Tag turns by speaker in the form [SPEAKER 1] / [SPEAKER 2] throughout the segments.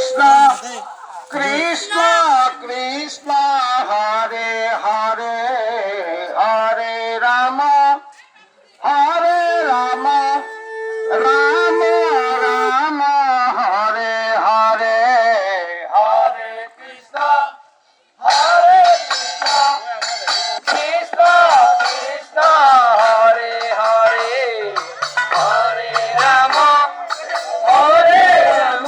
[SPEAKER 1] Krishna Krishna Hare Hare Hare Ram Ram Ram Hare Hare Hare Krishna Krishna Krishna Hare Hare Hare Ram Hare Ram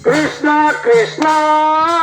[SPEAKER 1] Krishna Krishna